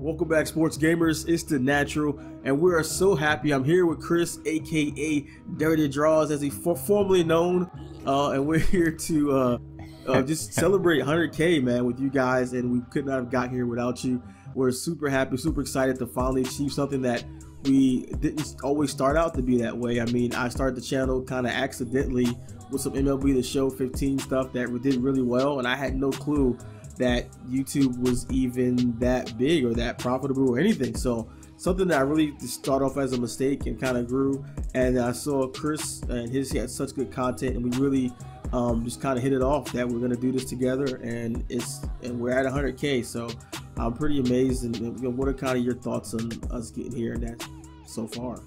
Welcome back, sports gamers. It's the Natural, and we are so happy. I'm here with Chris, aka Dirty Draws, as he's formerly known, and we're here to just celebrate 100K, man, with you guys. And we could not have got here without you. We're super happy, super excited to finally achieve something that we didn't always start out to be that way. I mean, I started the channel kind of accidentally with some MLB The Show 15 stuff that we did really well, and I had no clue that YouTube was even that big or that profitable or anything. So something that I really just started off as a mistake and kind of grew. And I saw Chris and he had such good content, and we really just kind of hit it off that we're gonna do this together, and we're at 100K. So I'm pretty amazed. And what are kind of your thoughts on us getting here and that so far?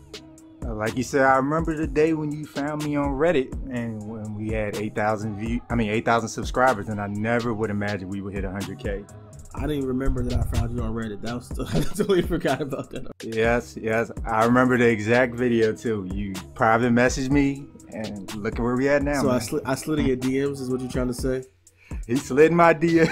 Like you said, I remember the day when you found me on Reddit and when we had 8,000 subscribers, and I never would imagine we would hit 100K. I didn't even remember that I found you on Reddit. That was I totally forgot about that. Yes, I remember the exact video too. You private messaged me, and look at where we at now. So I slid in your DMs, is what you're trying to say? He slid in my DM.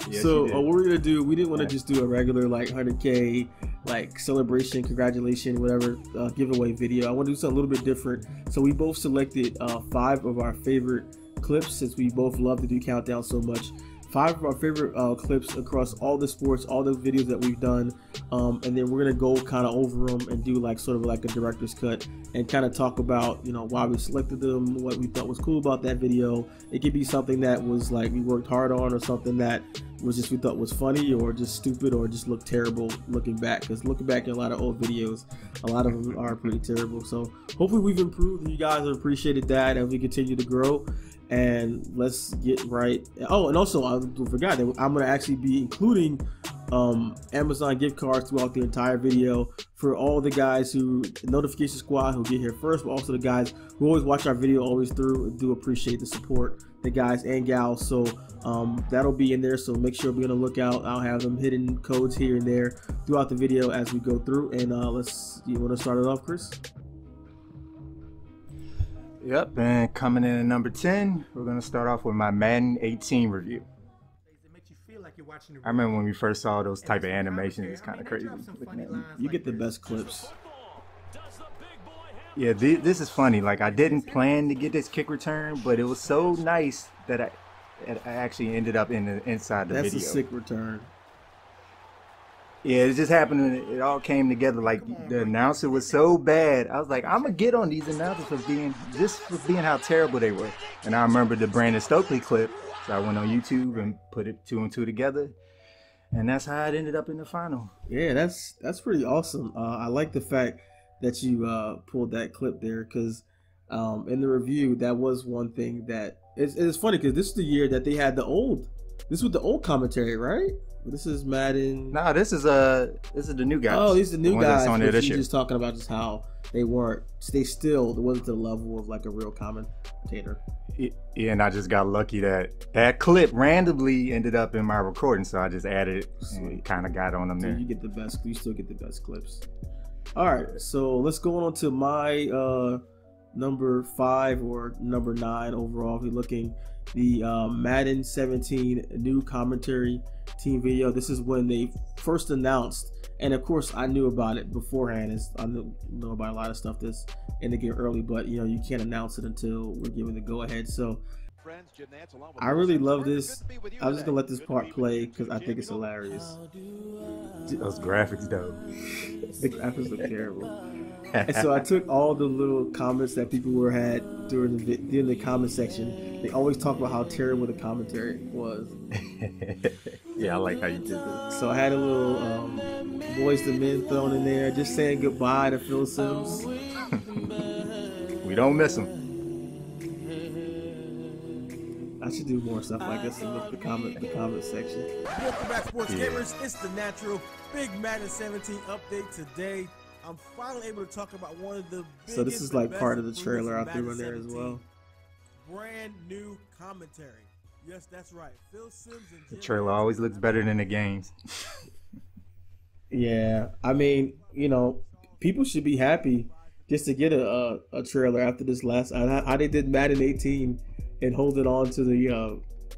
Yes, so what we're gonna do, we didn't want to just do a regular like 100K like celebration, congratulation, whatever giveaway video. I want to do something a little bit different. So we both selected 5 of our favorite clips, since we both love to do countdown so much. 5 of our favorite clips across all the sports, all the videos that we've done, and then we're gonna go kind of over them and do like sort of like a director's cut and kind of talk about, you know, why we selected them, what we thought was cool about that video. It could be something that was like we worked hard on, or something that was just we thought was funny, or just stupid, or just looked terrible looking back. Because looking back at a lot of old videos, a lot of them are pretty terrible. So hopefully we've improved, and you guys have appreciated that as we continue to grow. And let's get right. Oh, and also I forgot that I'm gonna actually be including Amazon gift cards throughout the entire video for all the guys who notification squad who get here first, but also the guys who always watch our video always through. Do appreciate the support, the guys and gals. So that'll be in there, so make sure be on the lookout. I'll have them hidden codes here and there throughout the video as we go through. And you want to start it off, Chris? Yep, and coming in at number 10, we're going to start off with my Madden 18 review. I remember when we first saw those type of animations, it's kind of crazy looking at them. You get the best clips. Yeah, this is funny. Like, I didn't plan to get this kick return, but it was so nice that I actually ended up inside the video. That's a sick return. Yeah, it just happened, and it all came together. Like, the announcer was so bad. I was like, I'm gonna get on these announcers for being how terrible they were. And I remember the Brandon Stokely clip, so I went on YouTube and put it 2 and 2 together, and that's how it ended up in the final. Yeah, that's pretty awesome. I like the fact that you pulled that clip there, because in the review, that was one thing that it's funny, because this is the year that they had the old commentary, right? This is Madden. Nah, this is the new guys. Oh, these are the new guys. On there this year. Just talking about just how they wasn't to the level of like a real commentator. Yeah, and I just got lucky that clip randomly ended up in my recording, so I just added it and kind of got on them there. You still get the best clips. All right, so let's go on to my number 5 or number 9 overall. If you're looking, the Madden 17 new commentary team video. This is when they first announced, and of course I knew about it beforehand. I know about a lot of stuff that's in the game early, but you know, you can't announce it until we're given the go ahead. So I really love this. I'm just gonna let this part play because I think it's hilarious. Those graphics though. The graphics look terrible. And so I took all the little comments that people had during the comment section. They always talk about how terrible the commentary was. Yeah, I like how you did this. So I had a little Boys to Men thrown in there, just saying goodbye to Phil Simms. We don't miss him. I should do more stuff like this in the comment section. Welcome back, sports gamers. It's the Natural. Big Madden 17 update today. I'm finally able to talk about one of the biggest. So this is like part of the trailer I threw in there as well. Brand new commentary. Yes, that's right. Phil Simms and the trailer always looks better than the games. Yeah, I mean, you know, people should be happy just to get a trailer after this last. How they did Madden 18 and holding on to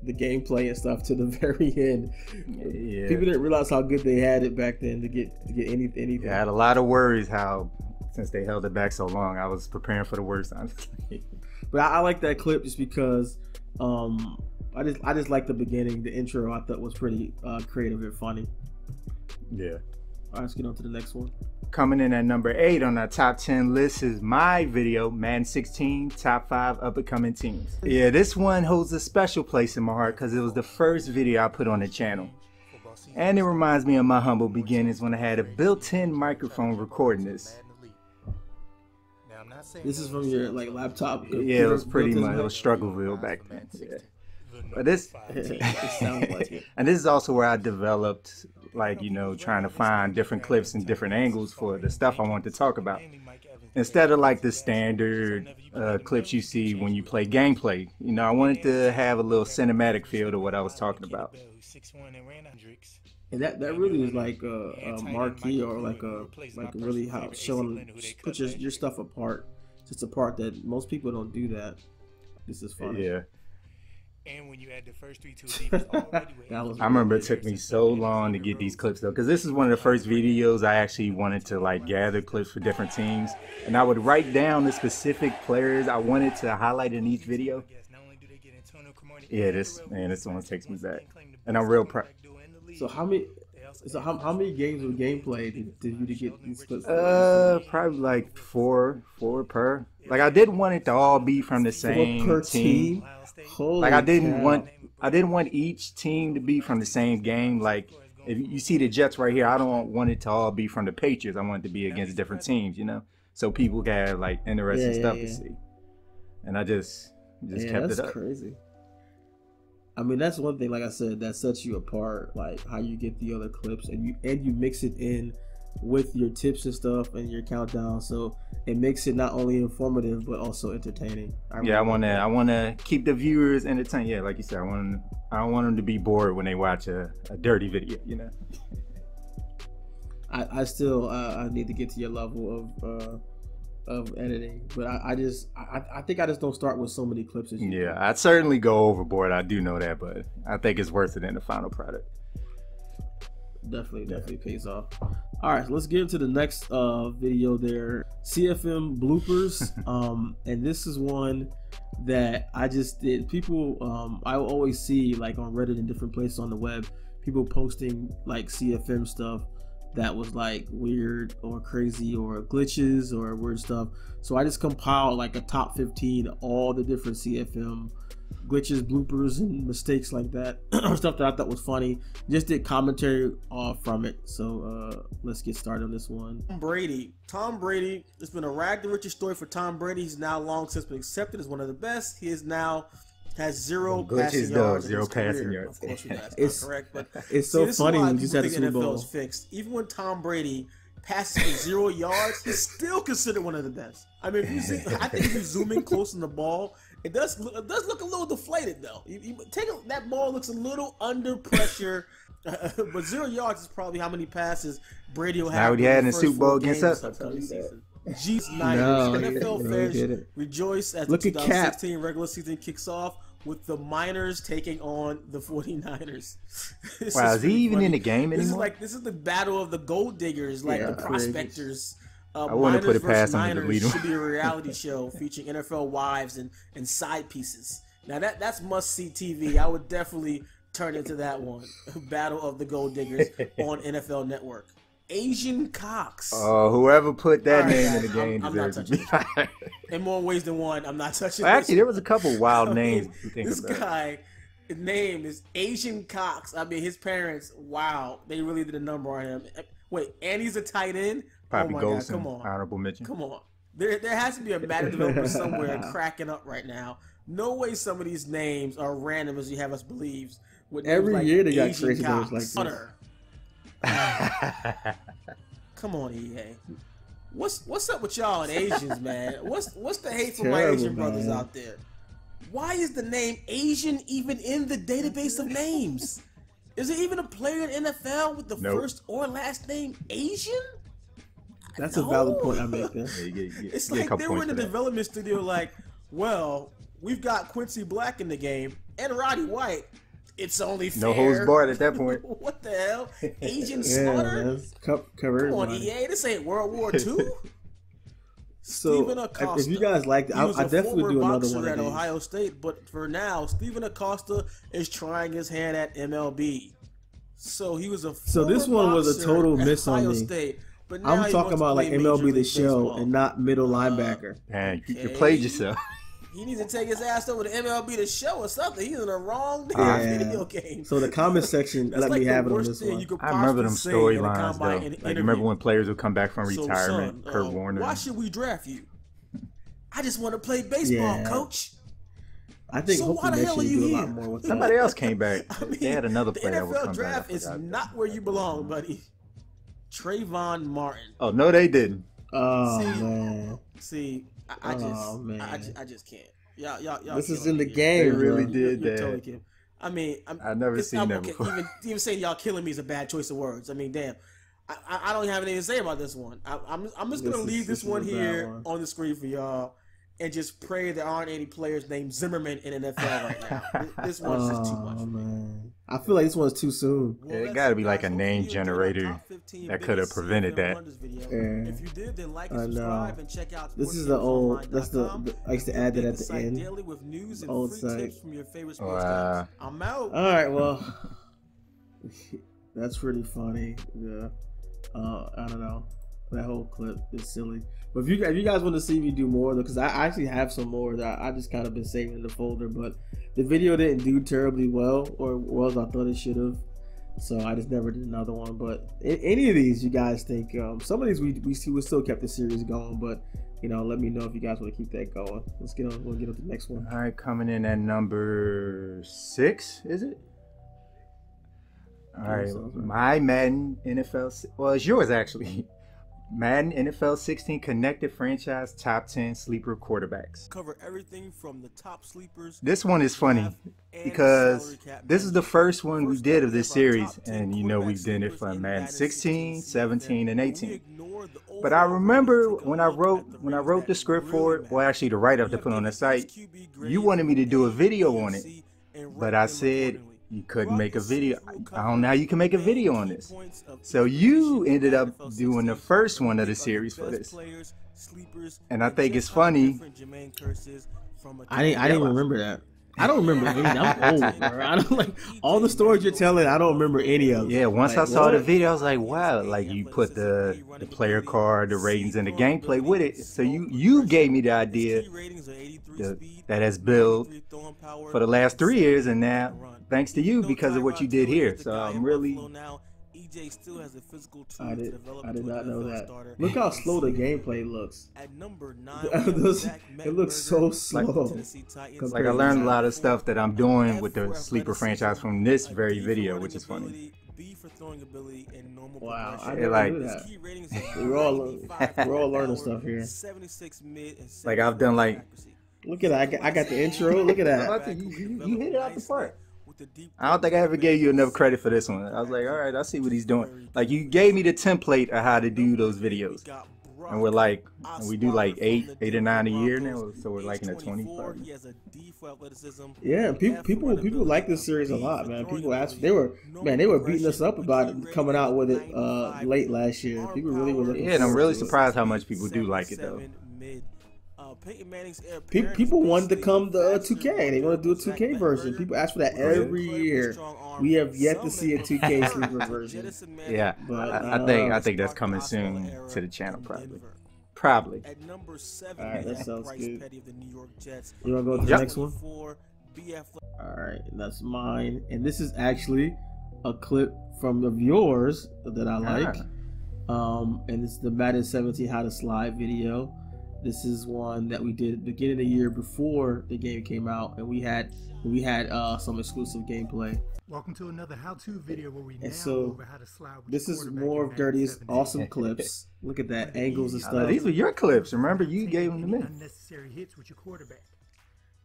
the gameplay and stuff to the very end. Yeah. People didn't realize how good they had it back then to get anything. Yeah, I had a lot of worries how since they held it back so long, I was preparing for the worst, honestly. But I like that clip just because I just like the beginning, the intro. I thought was pretty creative and funny. Yeah. All right, let's get on to the next one. Coming in at number 8 on our top 10 list is my video, Madden 16 Top 5 Up and Coming Teams. Yeah, this one holds a special place in my heart because it was the first video I put on the channel. And it reminds me of my humble beginnings when I had a built-in microphone recording this. This is from your like laptop. Yeah, it was pretty much, it was Struggleville back then. Yeah. But this, it sounds like it. And this is also where I developed, like, you know, trying to find different clips and different angles for the stuff I want to talk about. Instead of like the standard clips you see when you play gameplay, you know, I wanted to have a little cinematic feel to what I was talking about. And that really is like a marquee or like a really how showing put your stuff apart. Just a part that most people don't do that. This is funny. Yeah. And when you add the first 3 to I remember it took me so long to get these clips though, because this is one of the first videos I actually wanted to like gather clips for different teams, and I would write down the specific players I wanted to highlight in each video. Yeah, this one takes me back, and I'm real proud. So how many games of gameplay did you get these clips? Probably like four per. Like I didn't want it to all be from the same per team. Holy like I didn't cow. want each team to be from the same game. Like if you see the Jets right here, I don't want it to all be from the Patriots. I want it to be against different teams, you know, so people can have like interesting stuff to see. And I just kept it up. That's crazy. I mean, that's one thing, like I said, that sets you apart, like how you get the other clips and you mix it in with your tips and stuff and your countdown, so it makes it not only informative but also entertaining. I want to keep the viewers entertained. Yeah, like you said, I don't want them to be bored when they watch a dirty video, you know. I still I need to get to your level of editing, but I think I just don't start with so many clips as you do. I'd certainly go overboard, I do know that, but I think it's worth it in the final product. Definitely pays off. All right, so let's get into the next video there, CFM bloopers. And this is one that I just did. People I always see like on Reddit and different places on the web, people posting like CFM stuff that was like weird or crazy or glitches or weird stuff. So I just compiled like a top 15 of all the different CFM glitches, bloopers, and mistakes like that, stuff that I thought was funny. Just did commentary from it. So let's get started on this one. Tom Brady, it's been a rag to riches story for Tom Brady. He's now long since been accepted as one of the best. He is now has zero passing yards. Zero passing yards. Of course, that's not correct, but it's so funny when you just had the Super Bowl. Fixed. Even when Tom Brady passes for 0 yards, he's still considered one of the best. I mean, if you see, I think if you zoom in close on the ball, it does look a little deflated though. That ball looks a little under pressure, but 0 yards is probably how many passes Brady will have. Now he had in the Super Bowl against us. Jeez, NFL fans rejoice as the 2016 regular season kicks off with the Miners taking on the 49ers. Wow, is he even in the game anymore? This is the battle of the gold diggers, like the prospectors. I want to put it past him to delete him. Should be a reality show featuring NFL wives and side pieces. Now that's must-see TV. I would definitely turn into that one. Battle of the Gold Diggers on NFL Network. Asian Cox. Oh, whoever put that name in the game deserves to be fired. In more ways than one, I'm not touching well, actually, there was a couple wild names. This guy, his name is Asian Cox. I mean, his parents, wow, they really did a number on him. Wait, and he's a tight end? Probably God, come on. Honorable mention. Come on. There has to be a Madden developer somewhere cracking up right now. No way some of these names are random as you have us believe. Every year they got crazy names like this. Come on, EA. What's up with y'all and Asians, man? What's the hate for my Asian brothers out there? Why is the name Asian even in the database of names? Is there even a player in NFL with the first or last name Asian? That's a valid point I make there. It's like they were in the development studio like, well, we've got Quincy Black in the game. and Roddy White. It's only fair. No holds barred at that point. What the hell? Agent Yeah, Slaughter? man. Cover Come on, everybody. EA. This ain't World War II. So, Stephen Acosta. if you guys like, I definitely do another one at of these. Ohio State, but for now, Stephen Acosta is trying his hand at MLB. So he was a. So this one was a total miss on me. State, but now I'm talking about like MLB The Show and not middle linebacker. Man, you played yourself. He needs to take his ass over to MLB The Show or something. He's in the wrong video game. So the comment section let me have it on this one. I remember them storylines though. Like, remember when players would come back from retirement? Kurt Warner. Why should we draft you? I just want to play baseball, coach. I think so why the hell are you do a here? lot more with that. Somebody else came back. I mean, they had another the player that would NFL come draft back. is not where you belong, buddy. Trayvon Martin. Oh no, they didn't. Oh man. See, I just can't. Y'all. This is in the game. They really did you're that. Totally kidding. I mean, I've never seen that before. Even saying y'all killing me is a bad choice of words. I mean, damn. I don't have anything to say about this one. I'm just gonna leave this one here on the screen for y'all, and just pray there aren't any players named Zimmerman in NFL right now. This one's just too much. Man. I feel like this one's too soon. Yeah, it got to be like a name generator that could have prevented that. Yeah. If you did, then like and subscribe and check out. This is the old. That's the. I used to add that at the end. Old site. Wow. I'm out. All right. Well, that's pretty funny. Yeah. I don't know. That whole clip is silly. But if you guys want to see me do more, though, because I actually have some more that I just kind of been saving in the folder, but the video didn't do terribly well, or well as I thought it should have. So I just never did another one. But any of these, you guys think some of these we still kept the series going, but let me know if you guys want to keep that going. Let's get on. We'll get on to the next one. All right, coming in at number 6, is it? All right, my Madden NFL. Well, it's yours actually. Madden NFL 16 connected franchise top 10 sleeper quarterbacks. Cover everything from the top sleepers. This one is funny because this is the first one we did of this series, and we've done it for Madden 16, 17, and 18. But I remember when I wrote the script for it, well, actually the write-up to put on the site, you wanted me to do a video on it, but I said you couldn't make a video. I don't know how you can make a video on this. So you ended up doing the first one of the series for this. And I think it's funny. I didn't remember that. I don't remember any. I'm old, bro. I don't like all the stories you're telling. I don't remember any of them. Yeah, once I saw the video, I was like, wow. Like you put the player card, the ratings, and the gameplay with it. So you gave me the idea that has built for the last 3 years, and now thanks to you because of what you did here. So I'm really. I did not know that. Look how slow the gameplay looks. It looks so slow. Like I learned a lot of stuff that I'm doing with the sleeper franchise from this very video, which is funny. Wow, I didn't do that. We're all learning stuff here. Like I've done like. Look at that! I got the intro. Look at that. You hit it out the park. I don't think I ever gave you enough credit for this one. I was like, all right, I see what he's doing. Like you gave me the template of how to do those videos, and we do like eight or 9 a year now, so we're like in the 20. Yeah, people like this series a lot, man. People asked, they were beating us up about it coming out with it late last year. People really were looking. Yeah, and I'm really surprised how much people do like it though. People wanted to come to 2K. They want to do a 2K version. People ask for that every year. We have yet to see a 2K sleeper version. Yeah, but I think that's coming soon to the channel probably. All right, that sounds good. You want to go to the next one? All right, that's mine. And this is actually a clip from of yours that I like. And it's the Madden 17 How to Slide video. This is one that we did at the beginning of the year before the game came out, and we had some exclusive gameplay. Welcome to another how-to video where we now so go over how to slide with this is more of Dirty's awesome clips. Look at that, angles and stuff. These were your clips. Remember, you gave them to me. Unnecessary hits with your quarterback.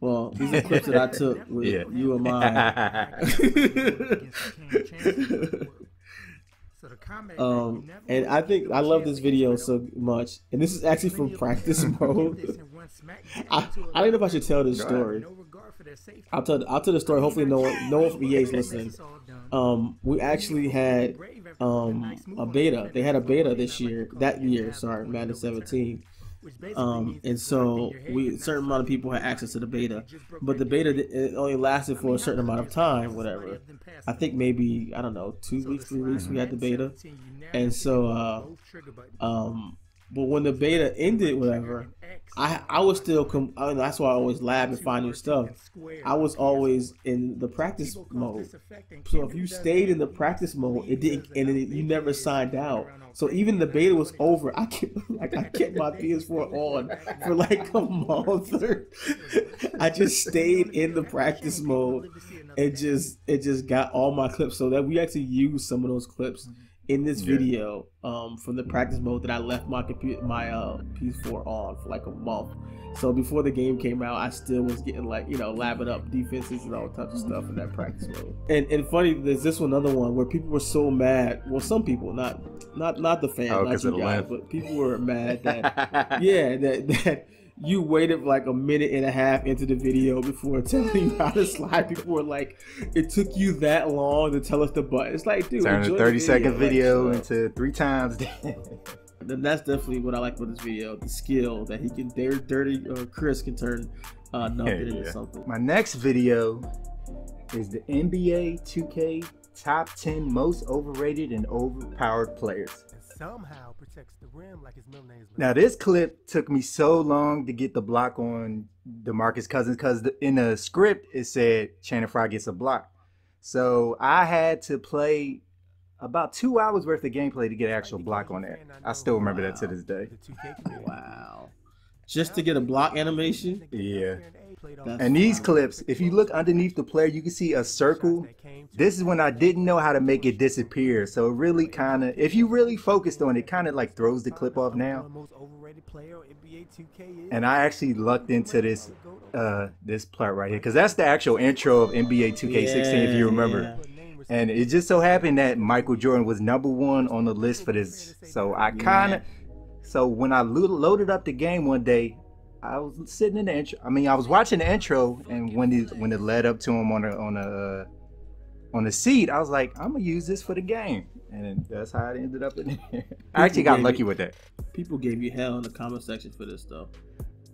Well, these are clips that I took with you and mine. And I think I love this video so much. And this is actually from practice mode. I don't know if I should tell this story. I'll tell the story. Hopefully no one from EA is listening. We actually had a beta. They had a beta that year, Madden 17. And so a certain amount of people had access to the beta, but the beta it only lasted for a certain amount of time, whatever. I think maybe, I don't know, 2 weeks, 3 weeks we had the beta. And so but when the beta ended, whatever, I was still that's why I always lab and find new stuff. I was always in the practice mode. So if you stayed in the practice mode, you never signed out. So even the beta was over, I kept my PS4 on for like a month. I just stayed in the practice mode and it just got all my clips, so that we actually used some of those clips in this video from the practice mode that I left my PS4 on for like a month. So before the game came out, I still was getting like, labbing up defenses and all types of stuff in that practice mode. And funny, there's this another one where people were so mad. Well, some people, not the fans, not you guys, but people were mad that that you waited like a minute and a half into the video before telling you how to slide. People were like, it took you that long to tell us the button. It's like, dude, turn a 30-second video into 3 times. Then that's definitely what I like about this video, the skill that he can, Dirty or Chris can turn nothing into something. My next video is the NBA 2K top 10 most overrated and overpowered players. Somehow protects the rim like his middle name is. Now this clip took me so long to get the block on DeMarcus Cousins because in the script it said Channing Frye gets a block. So I had to play about 2 hours worth of gameplay to get an actual block on that. I still remember that to this day. Wow. Just to get a block animation? Yeah. And these clips, if you look underneath the player, you can see a circle. This is when I didn't know how to make it disappear. So it really kind of, if you really focused on it, kind of like throws the clip off now. And I actually lucked into this this part right here, because that's the actual intro of NBA 2K16, if you remember. And it just so happened that Michael Jordan was #1 on the list for this. So I kind of, so when I loaded up the game one day, I was sitting in the intro. I mean, I was watching the intro, and when it led up to him on the seat, I was like, I'm gonna use this for the game, and that's how it ended up in there. I actually got lucky with that. People gave you hell in the comment section for this though.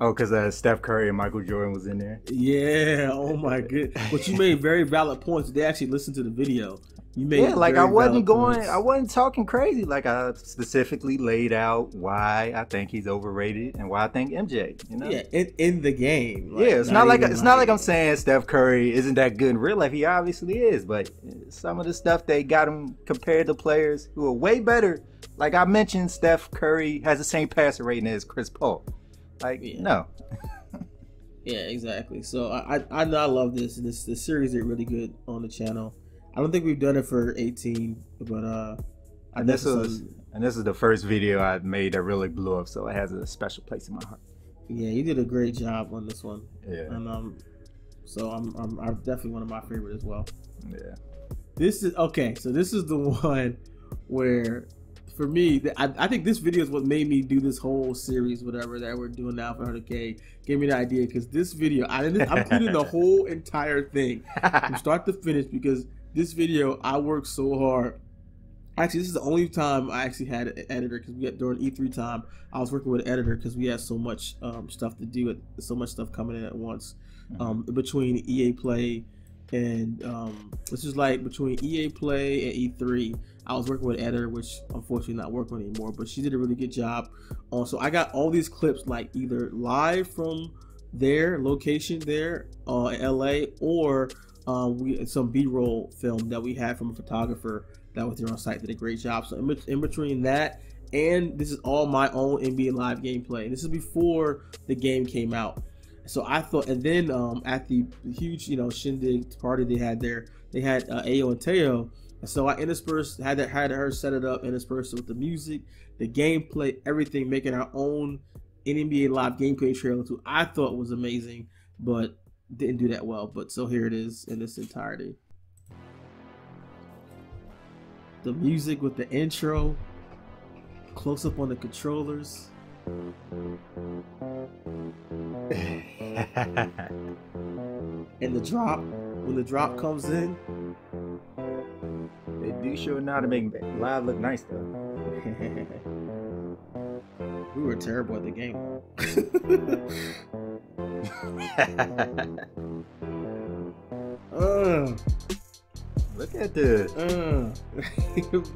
Oh, because Steph Curry and Michael Jordan was in there. Yeah. Oh my goodness. But you made very valid points. They actually listened to the video. You made like I wasn't talking crazy. Like I specifically laid out why I think he's overrated and why I think MJ. Yeah, in the game. Like, it's not like I'm saying Steph Curry isn't that good in real life. He obviously is, but some of the stuff they got him compared to players who are way better. Like I mentioned, Steph Curry has the same passer rating as Chris Paul. Like no. Yeah, exactly. So I love this, and this series is really good on the channel. I don't think we've done it for 18, but and this is the first video I made that really blew up, so it has a special place in my heart. Yeah, you did a great job on this one. Yeah. And so I'm definitely one of my favorite as well. Yeah. This is okay. So this is the one where, for me, I think this video is what made me do this whole series, whatever that we're doing now for 100K. Gave me the idea, because this video, I'm including the whole entire thing from start to finish, because this video, I worked so hard. Actually, this is the only time I actually had an editor, because during E3 time, I was working with an editor because we had so much stuff to do, so much stuff coming in at once. Between EA Play and this is like between EA Play and E3, I was working with an editor, which unfortunately not working anymore, but she did a really good job. So I got all these clips like either live from their location there in LA, or some B-roll film that we had from a photographer that was there on site, did a great job. So in between that, and this is all my own NBA Live gameplay. This is before the game came out. So I thought, and then at the huge, shindig party they had there, they had Ayo and Teo. And so I interspersed, had her set it up, interspersed with the music, the gameplay, everything, making our own NBA Live gameplay trailer, too. I thought was amazing, but didn't do that well. But so here it is in its entirety. The music with the intro, close up on the controllers. And the drop, when the drop comes in. They do sure know how to make live look nice though. We were terrible at the game. Look at this.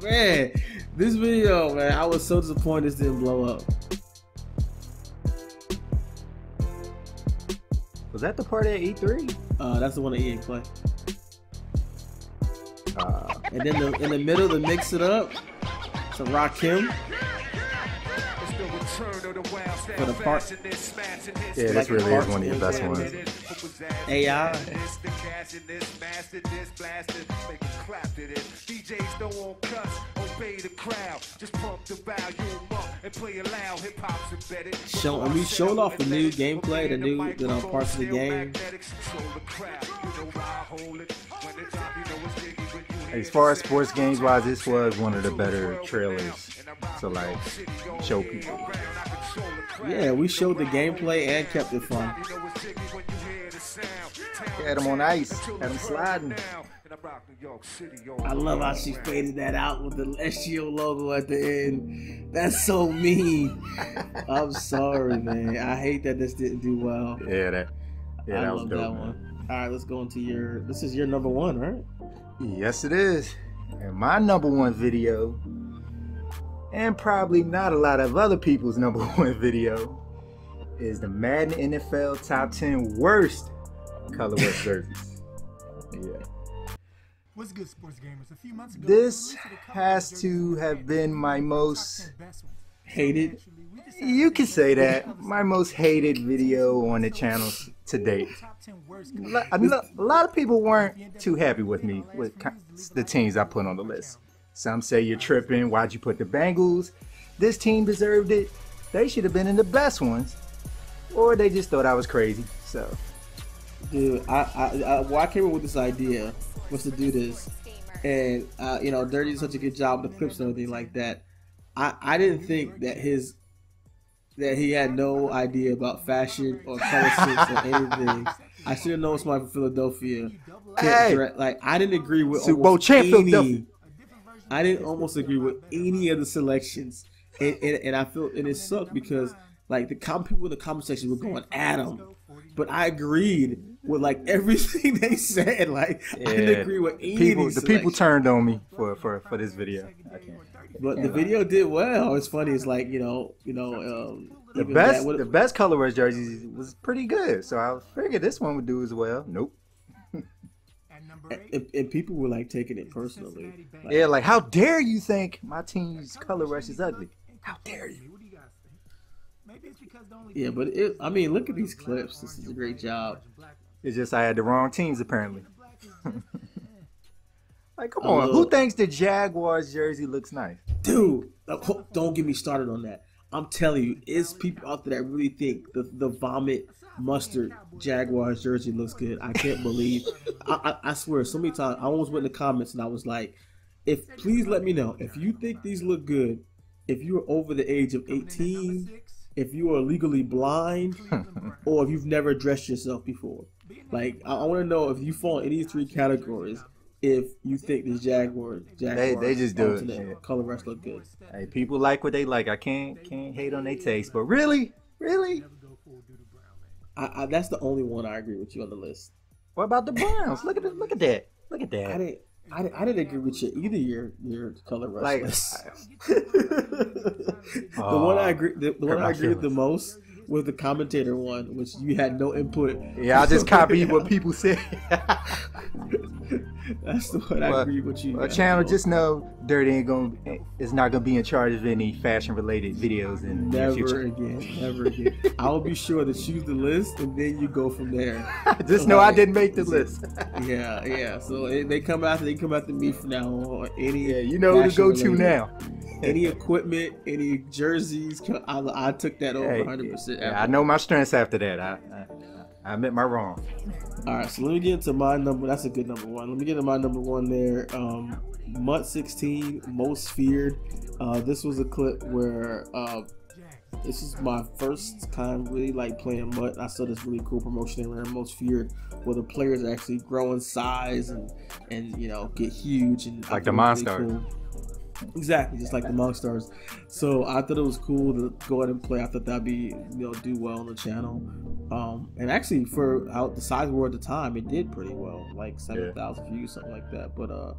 Man, this video, man, I was so disappointed this didn't blow up. Was that the part at E3? That's the one that he didn't play. And then in the middle to mix it up, to Rakim. For the part. Yeah, this really is one of your best ones. AI. And we showed off the new gameplay, the new parts of the game. As far as sports games wise, this was one of the better trailers to like show people. Yeah, we showed the gameplay and kept it fun. Had him on ice, had him sliding. I love how she faded that out with the SGO logo at the end. That's so mean. I'm sorry, man. I hate that this didn't do well. Yeah, that was dope. That one. All right, let's go into this is your number one, right? Yes, it is. And my number one video, and probably not a lot of other people's number one video, is the Madden NFL Top 10 Worst Colorless Jerseys. Yeah. What's good, sports gamers? A few months ago, this has to have been my most hated. You can say that. My most hated video on the channel to date. A lot of people weren't too happy with me with the teams I put on the list. Some say you're tripping. Why'd you put the Bengals? This team deserved it. They should have been in the best ones. Or they just thought I was crazy. So, dude, I came up with this idea was to do this, and Dirty did such a good job with the clips and everything like that. I didn't think that he had no idea about fashion or color sense or anything. I should have known somebody from Philadelphia. Like, I didn't agree with Super Bowl champ Philadelphia. I didn't almost agree with any of the selections, and I feel it sucked because like the people in the comment section were going at him, but I agreed with like everything they said. Like, I didn't agree with any of these. The people turned on me for this video. But the video did well. It's funny. It's like the best colorless jerseys was pretty good. So I figured this one would do as well. Nope. And people were like taking it personally. Like how dare you think my team's color rush is ugly? How dare you? Yeah, but I mean, look at these clips. This is a great job. It's just I had the wrong teams apparently. Like, come on, who thinks the Jaguars jersey looks nice? Dude, don't get me started on that. I'm telling you, it's people out there that really think the vomit mustard Jaguars jersey looks good. I can't believe. I swear, so many times I almost went in the comments and I was like, please let me know if you think these look good. If you are over the age of 18, if you are legally blind, or if you've never dressed yourself before. Like, I want to know if you fall in any three categories. If you think the Jaguars they just do it. Color rush look good. Hey, people like what they like. I can't hate on their taste, but really, that's the only one I agree with you on the list. What about the Browns? Look at that. I didn't agree with you either. Your color rush list. The one I agree with the most was the commentator one, which you had no input. Yeah, I just copied what people say. That's the one I agree with you. Channel, just know Dirty is not gonna be in charge of any fashion related videos in the future. Never again. I will be sure to choose the list and then you go from there. Just know I didn't make the list. Yeah. So they come after me from now on. You know who to go to now. Any equipment, any jerseys, I took that over 100%. I know my strengths after that. I admit my wrong. All right, so let me get into my number. That's a good number one. Let me get into my number one there. Mutt 16, most feared. This was a clip where this is my first time really like playing Mutt. I saw this really cool promotion they ran, most feared, where the players actually grow in size and you know get huge and like the Monstars. Really cool. Exactly, just like the Monstars. So I thought it was cool to go ahead and play. I thought that'd be, you know, do well on the channel. And actually for how the size were at the time, it did pretty well, like 7,000 views, something like that. But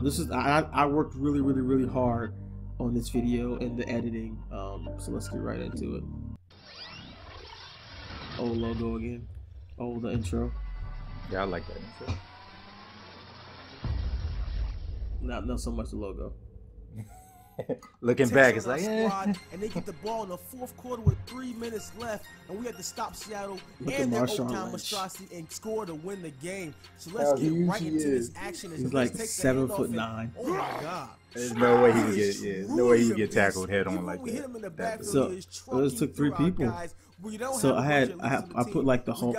this is I worked really hard on this video and the editing. So let's get right into it. Old logo again. Oh, the intro. Yeah, I like that intro. Not so much the logo. Looking back, it's like, and they get the ball in the fourth quarter with 3 minutes left, and we had to stop Seattle and their overtime monstrosity and score to win the game. So let's get right into this action. He's like 7'9". Oh my God! There's no way he could get, no way he could get tackled head on like that. So it took 3 people. So I put like the Hulk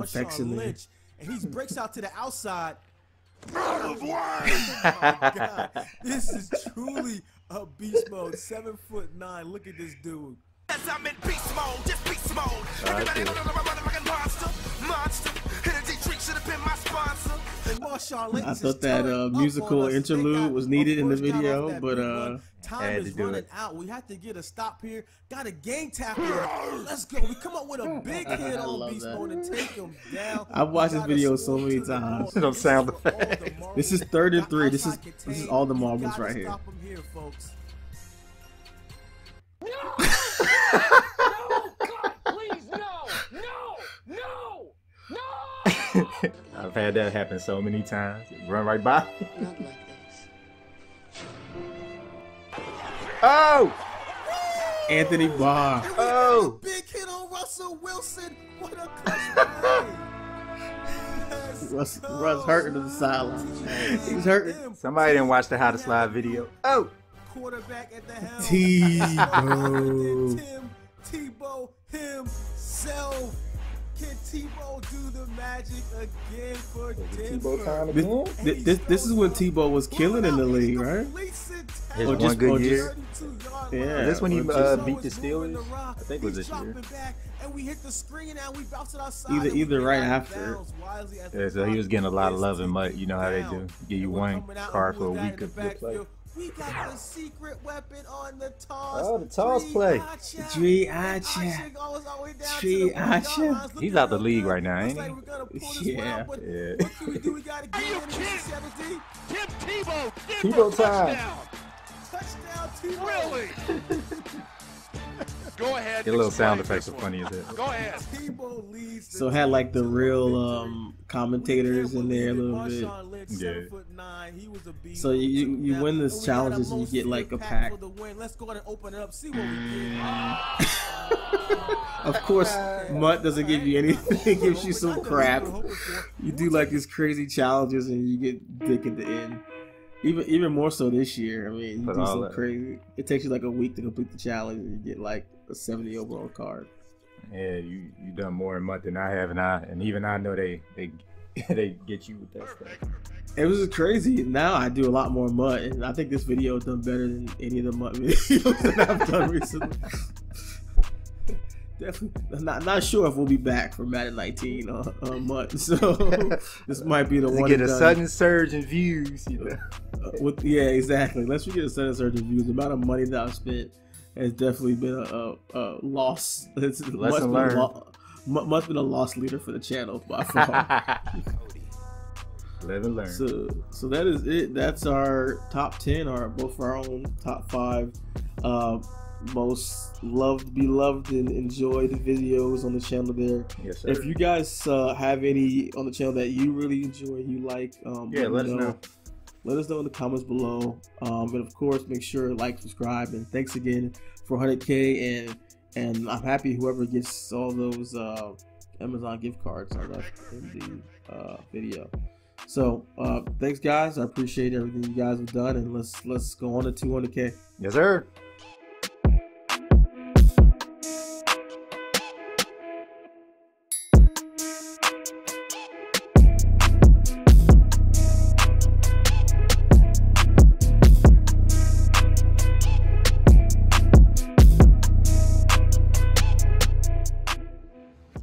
effects in there, and he breaks out to the outside. Oh my God. This is truly a beast mode. 7'9". Look at this dude. Yes, I'm in beast mode, just beast mode. Everybody know I'm running like a monster. Energy drink should have been my sponsor. I thought that musical interlude was needed in the video, but time is running out. We have to get a stop here. Got a gang tap here. Let's go. We come up with a big hit on beast mode and take him down. I've watched this video so many times. No sound effects. This is 3rd and 3. This is all the marbles right here. No! No! God, please, no! I've had that happen so many times. Run right by. Not like this. Oh! Anthony Barr. Oh! Big hit on Russell Wilson. What a clutch Russ hurting to the sideline. He's hurting. Somebody didn't watch the How to Slide video. Oh! Quarterback at the helm. Tebow himself. Can Tebow do the magic again for Denver? This is when Tebow was killing in the league, right? His one good year. Yeah. This when he beat the Steelers. I think it was this year. Either right after. Yeah, so he was getting a lot of love and Mutt. You know how they do. Give you one card for a week of good play. We got the secret weapon on the toss. Oh, the toss play. Tree Archer. He's out the league right now, ain't he? Yeah. What can we do? We got to get in Tim Tebow. Tebow time. Touchdown, Tebow. Really? Go ahead. Get a little sound effects are funny as hell. Go ahead. So had like the real commentators in there a little bit. Yeah. So you win this challenges and you get like a pack. Let's go ahead and open it up. See what we get. Of course, Mutt doesn't give you anything. It gives you some crap. You do like these crazy challenges and you get dick at the end. Even more so this year. I mean, you do some crazy. It takes you like a week to complete the challenge and you get like a 70 overall card. Yeah, you done more in Mutt than I have, and even I know they get you with that stuff. It was crazy. Now I do a lot more Mutt, and I think this video has done better than any of the Mutt videos that I've done recently. Definitely not sure if we'll be back for Madden 19 on Mutt, so this might be the one. Get a sudden surge in views, you know. Yeah, exactly. Unless we get a sudden surge in views, the amount of money that I've spent has definitely been a loss. It's Lesson learned. Must been a loss leader for the channel by far. Live and learn. So that is it. That's our top 10, or both our own top 5 most loved, beloved, and enjoyed videos on the channel there. Yes, sir. If you guys have any on the channel that you really enjoy, you like, let us know. Let us know in the comments below. And of course, make sure to like, subscribe, and thanks again for 100K. And I'm happy whoever gets all those Amazon gift cards I left in the video. So thanks guys. I appreciate everything you guys have done, and let's go on to 200K. Yes, sir.